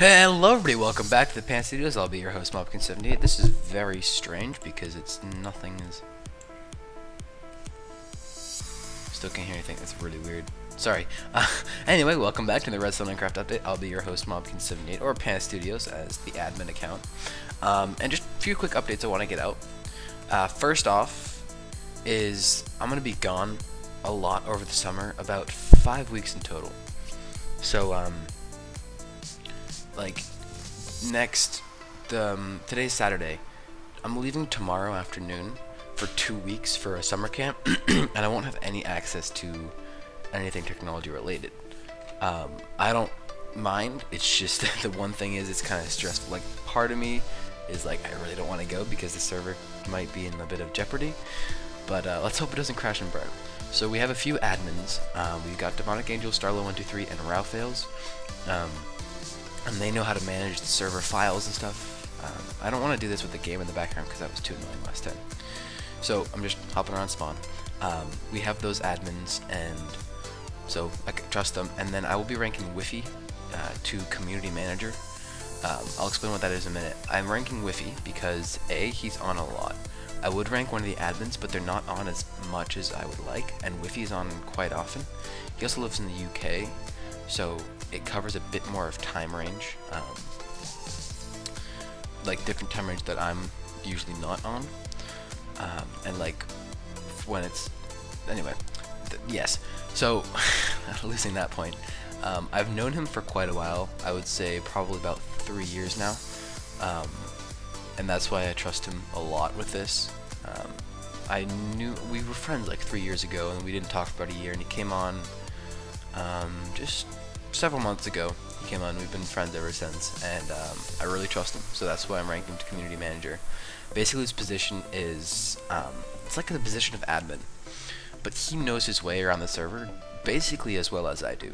Hello everybody, welcome back to the Pan Studios. I'll be your host, Mobkin78. This is very strange because nothing is... Still can't hear anything, that's really weird. Sorry. Anyway, welcome back to the Redstone Oinkcraft update. I'll be your host, Mobkin78, or Pan Studios as the admin account. And just a few quick updates I want to get out. First off is I'm going to be gone a lot over the summer, about 5 weeks in total. So, like today's Saturday. I'm leaving tomorrow afternoon for 2 weeks for a summer camp, and I won't have any access to anything technology related. I don't mind. It's just the one thing is it's kind of stressful. Like, part of me is like, I really don't want to go because the server might be in a bit of jeopardy. But let's hope it doesn't crash and burn. So we have a few admins. We've got Demonic Angel, Starlo123, and Ralphails. And they know how to manage the server files and stuff. I don't want to do this with the game in the background because that was too annoying last time. So I'm just hopping around spawn. We have those admins, and so I can trust them. And then I will be ranking Wi-Fi to Community Manager. I'll explain what that is in a minute. I'm ranking Wi-Fi because A, he's on a lot. I would rank one of the admins, but they're not on as much as I would like, and Wi-Fi is on quite often. He also lives in the UK, so it covers a bit more of time range, like different time range that I'm usually not on, and like when it's anyway. Yes, so losing that point. I've known him for quite a while. I would say probably about 3 years now, and that's why I trust him a lot with this. I knew we were friends like 3 years ago, and we didn't talk for about a year, and he came on just several months ago. He came on. We've been friends ever since, and I really trust him, so that's why I'm ranking him to Community Manager. Basically, his position is it's like the position of admin, but he knows his way around the server basically as well as I do.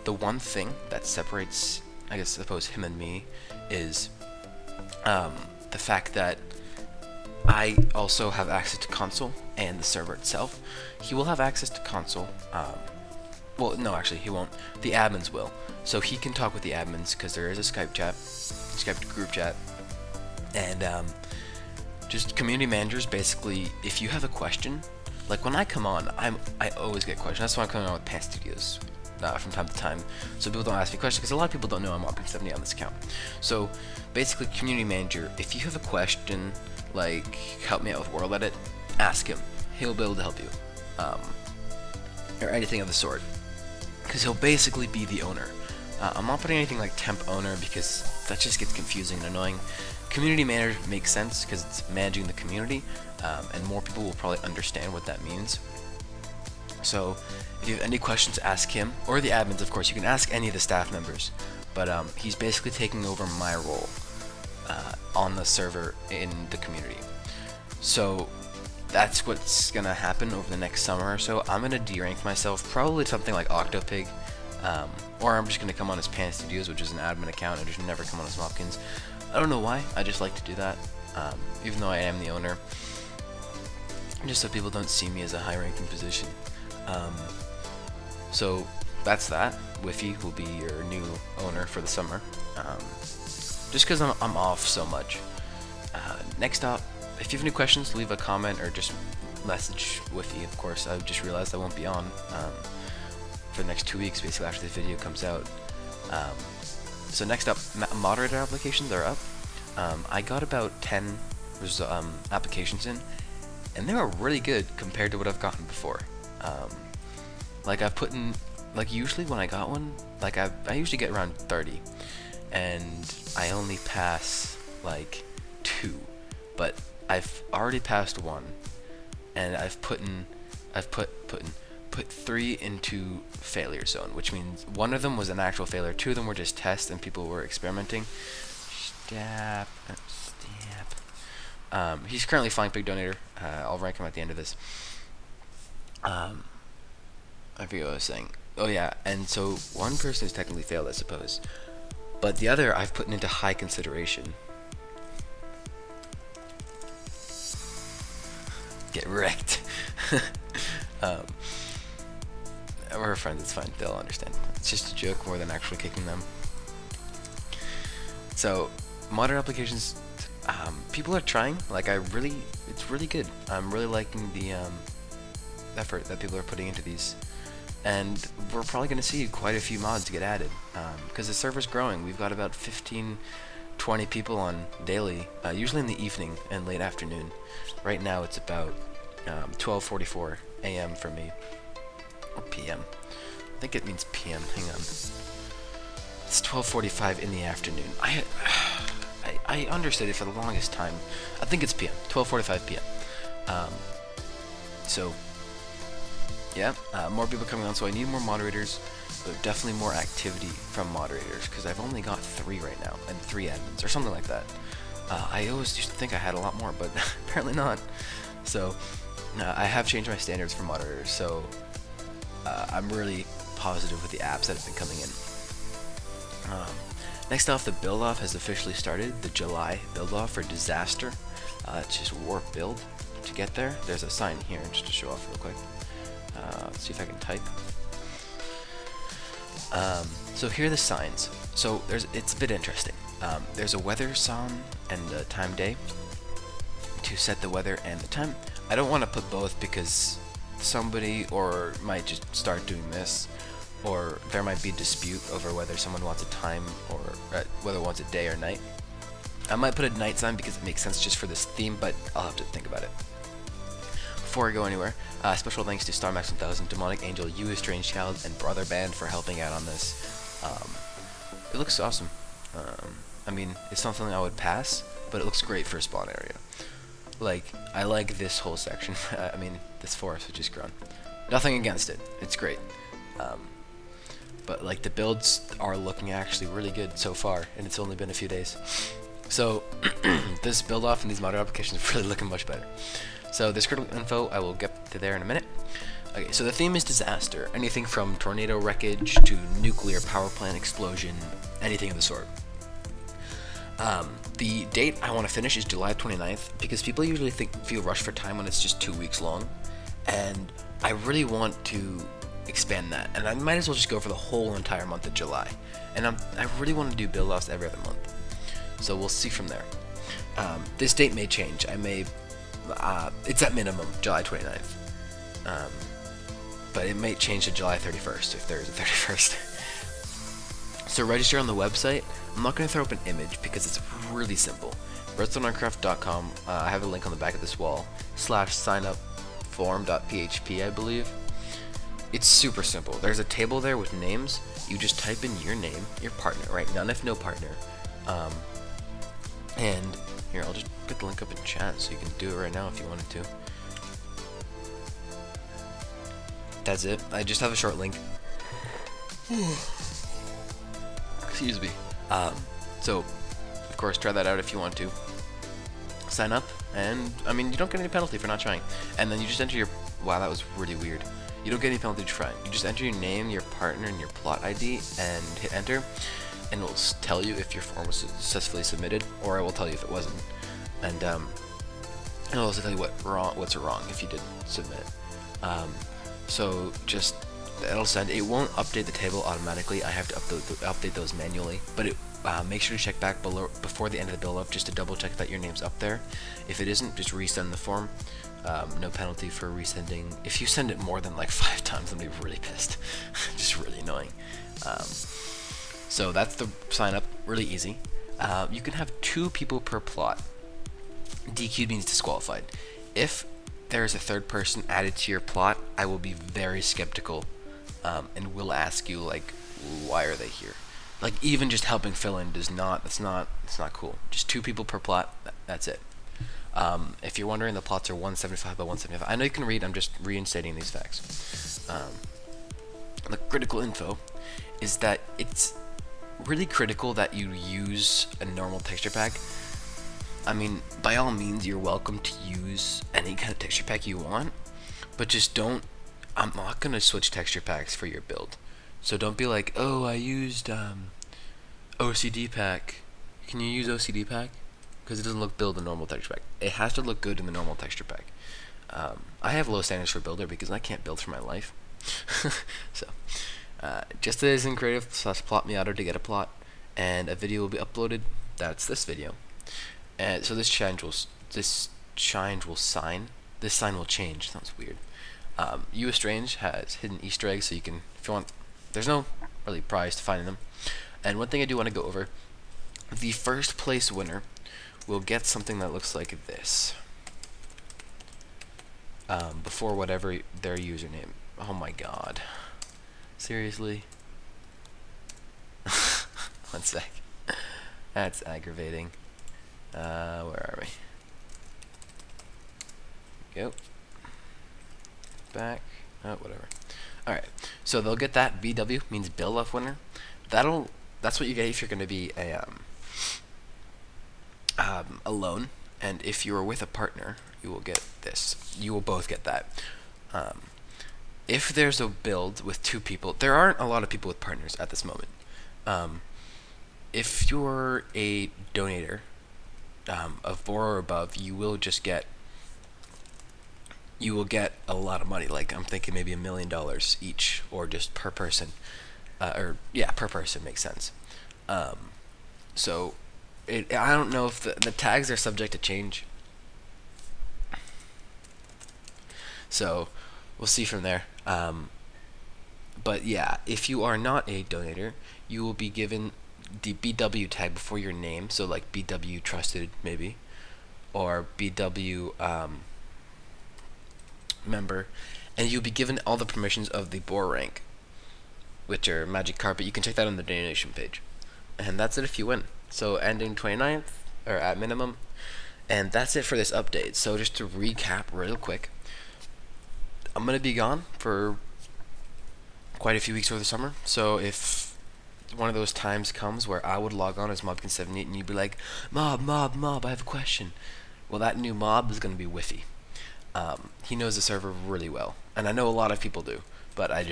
The one thing that separates, I suppose, him and me is the fact that I also have access to console and the server itself. He will have access to console. Well, no, actually, he won't. The admins will. So he can talk with the admins because there is a Skype chat, Skype group chat, and just community managers. Basically, if you have a question, like when I come on, I always get questions. That's why I'm coming on with Pan Studios from time to time, so people don't ask me questions because a lot of people don't know I'm Mobkin70 on this account. So basically, community manager, if you have a question like help me out with World Edit, ask him. He'll be able to help you, or anything of the sort, because he'll basically be the owner. I'm not putting anything like temp owner because that just gets confusing and annoying. Community manager makes sense because it's managing the community, and more people will probably understand what that means. So if you have any questions, ask him, or the admins, of course. You can ask any of the staff members, but he's basically taking over my role on the server in the community. So that's what's gonna happen over the next summer or so. I'm gonna de-rank myself, probably something like Octopig, or I'm just gonna come on as Pan Studios, which is an admin account, and just never come on as Mobkins. I don't know why, I just like to do that, even though I am the owner, just so people don't see me as a high-ranking position. So that's that. Wi-Fi will be your new owner for the summer, just because I'm off so much. Next up, if you have any questions, leave a comment or just message Wi-Fi. Of course, I just realized I won't be on for the next 2 weeks, basically after the video comes out. So next up, moderator applications are up. I got about 10 applications in, and they were really good compared to what I've gotten before. Like I've put in, like usually when I got one, like I usually get around 30, and I only pass like 2, but I've already passed 1, and I've put 3 into failure zone, which means 1 of them was an actual failure, 2 of them were just tests and people were experimenting. Stab. He's currently Flying Pig Donator. I'll rank him at the end of this. I forget what I was saying. Oh yeah, and so one person has technically failed, I suppose, but the other I've put into high consideration. Get wrecked. We're friends, it's fine, they'll understand. It's just a joke more than actually kicking them. So modern applications, people are trying. Like it's really good. I'm really liking the effort that people are putting into these, and we're probably going to see quite a few mods get added because the server's growing. We've got about 15, 20 people on daily, usually in the evening and late afternoon. Right now it's about 12:44 a.m. for me, or p.m. I think it means p.m. Hang on. It's 12:45 in the afternoon. I understood it for the longest time. I think it's p.m. 12:45 p.m. So yeah, more people coming on. So I need more moderators, but definitely more activity from moderators because I've only got 3 right now and 3 admins or something like that. I always used to think I had a lot more, but apparently not. So I have changed my standards for moderators. So I'm really positive with the apps that have been coming in. Next off, the build off has officially started. The July build off for Disaster. It's just warp build to get there. There's a sign here just to show off real quick. Let's see if I can type. So here are the signs. So it's a bit interesting. There's a weather sign and a time day to set the weather and the time. I don't want to put both because somebody or might just start doing this, or there might be a dispute over whether someone wants a time or whether it wants a day or night. I might put a night sign because it makes sense just for this theme, but I'll have to think about it. Before I go anywhere, special thanks to StarMax1000, Demonic Angel, You a Strange Child, and Brother Band for helping out on this. It looks awesome. I mean, it's not something I would pass, but it looks great for a spawn area. Like, I like this whole section. I mean, this forest which is grown. Nothing against it. It's great. But like the builds are looking actually really good so far, and it's only been a few days. So this build off and these modern applications are really looking much better. So this critical info, I will get to there in a minute. Okay, so the theme is disaster. Anything from tornado wreckage to nuclear power plant explosion, anything of the sort. The date I want to finish is July 29th because people usually feel rushed for time when it's just 2 weeks long, and I really want to expand that, and I might as well just go for the whole entire month of July. And I really want to do build offs every other month, so we'll see from there. This date may change. I may it's at minimum July 29th, but it may change to July 31st if there's a 31st. So register on the website. I'm not going to throw up an image because it's really simple. RedstoneOinkcraft.com. I have a link on the back of this wall /signupform.php, I believe. It's super simple. There's a table there with names. You just type in your name, your partner, right? None if no partner. And here, I'll just put the link up in chat so you can do it right now if you wanted to. That's it. I just have a short link. Excuse me. So, of course, try that out if you want to. Sign up, and I mean, you don't get any penalty for not trying. And then you just enter your. Wow, that was really weird. You don't get any penalty for trying. You just enter your name, your partner, and your plot ID, and hit enter, and it will tell you if your form was successfully submitted, or it will tell you if it wasn't. And it'll also tell you what's wrong if you didn't submit. So just it'll send. It won't update the table automatically. I have to update those manually. But it make sure to check back before the end of the build up just to double check that your name's up there. If it isn't, just resend the form. No penalty for resending. If you send it more than like 5 times, I'm gonna be really pissed. Just really annoying. So that's the sign up. Really easy. You can have 2 people per plot. DQ means disqualified. If there's a third person added to your plot, I will be very skeptical, and will ask you like, why are they here? Like even just helping fill in it's not cool. Just 2 people per plot. That's it. If you're wondering, the plots are 175 by 175. I know you can read. I'm just reinstating these facts. The critical info is that it's really critical that you use a normal texture pack. I mean, by all means, you're welcome to use any kind of texture pack you want, but just don't. I'm not gonna switch texture packs for your build, so don't be like, oh, I used OCD pack. Can you use OCD pack? Because it doesn't look build in normal texture pack. It has to look good in the normal texture pack. I have low standards for builder because I can't build for my life. So, just as in creative /plot Miato to get a plot, and a video will be uploaded that's this video. And so this sign will change. Sounds weird. US Strange has hidden Easter eggs, so you can, if you want, there's no really prize to finding them. And one thing I do want to go over, the first place winner will get something that looks like this. Before whatever their username. Oh my god. Seriously? One sec. That's aggravating. Where are we? Go. Back. Oh, whatever. Alright. So they'll get that. BW means build up winner. That's what you get if you're gonna be alone. And if you are with a partner, you will get this. You will both get that. If there's a build with 2 people, there aren't a lot of people with partners at this moment. If you're a donator of 4 or above, you will get a lot of money. Like, I'm thinking maybe $1 million each, or just per person. Per person makes sense. So I don't know if the tags are subject to change. So we'll see from there. But yeah, if you are not a donator, you will be given the BW tag before your name. So like BW trusted maybe, or BW member, and you'll be given all the permissions of the boar rank, which are magic carpet. You can check that on the donation page. And that's it if you win. So ending 29th, or at minimum. And that's it for this update. So just to recap real quick, I'm going to be gone for quite a few weeks over the summer. So if one of those times comes where I would log on as Mobkin78 and you'd be like, Mob, I have a question. Well, that new mob is going to be Whiffy. He knows the server really well. And I know a lot of people do. But I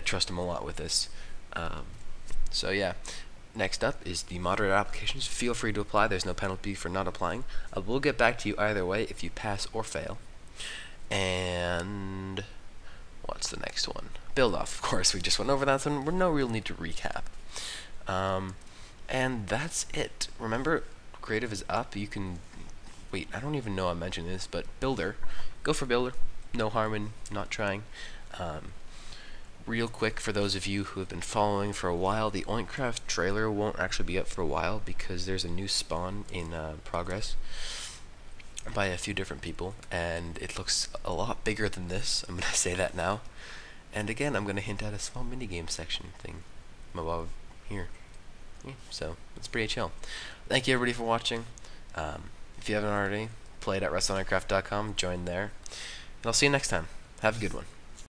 trust him a lot with this. So yeah. Next up is the moderator applications. Feel free to apply. There's no penalty for not applying. I will get back to you either way if you pass or fail. And what's the next one? Build off. Of course, we just went over that, so no real need to recap. And that's it. Remember, creative is up. You can wait. I don't even know I mentioned this, but builder. Go for builder. No harm in not trying. Real quick, for those of you who have been following for a while, the Oinkcraft trailer won't actually be up for a while because there's a new spawn in progress by a few different people, and it looks a lot bigger than this. I'm going to say that now. And again, I'm going to hint at a small minigame section thing above here. Yeah, so, it's pretty chill. Thank you everybody for watching. If you haven't already, play it at redstoneoinkcraft.com, join there. And I'll see you next time. Have a good one.